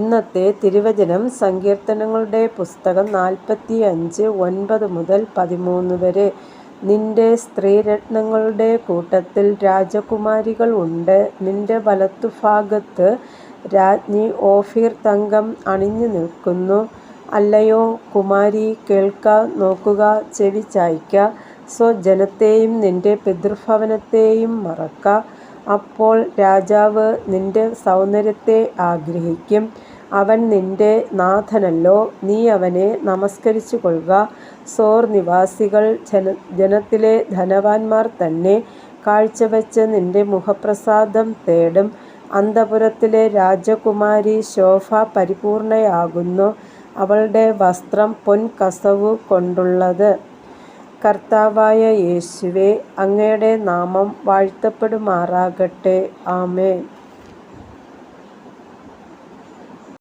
ഇന്നത്തെ തിരുവചനം സങ്കീർത്തനങ്ങളുടെ പുസ്തകം 45 9 മുതൽ 13 വരെ. നിന്റെ സ്ത്രീരത്നങ്ങളുടെ കൂട്ടത്തിൽ രാജകുമാരികൾ ഉണ്ട്. നിന്റെ വലത്തുഭാഗത്ത് രാജ്ഞി ഓഫീർ തങ്കം അണിഞ്ഞു നിൽക്കുന്നു. അല്ലയോ കുമാരി, കേൾക്ക, നോക്കുക, ചെവി ചായ്ക്ക. സ്വജനത്തെയും നിന്റെ പിതൃഭവനത്തെയും മറക്ക. അപ്പോൾ രാജാവ് നിന്റെ സൗന്ദര്യത്തെ ആഗ്രഹിക്കും. അവൻ നിന്റെ നാഥനല്ലോ, നീ അവനെ നമസ്കരിച്ചു കൊള്ളുക. സോർ നിവാസികൾ ജനത്തിലെ ധനവാന്മാർ തന്നെ കാഴ്ചവെച്ച് നിന്റെ മുഖപ്രസാദം തേടും. അന്തഃപുരത്തിലെ രാജകുമാരി ശോഭ പരിപൂർണയാകുന്നു. അവളുടെ വസ്ത്രം പൊൻകസവു കൊണ്ടുള്ളത്. കർത്താവായ യേശുവേ, അങ്ങയുടെ നാമം വാഴ്ത്തപ്പെടുമാറാകട്ടെ. ആമേൻ.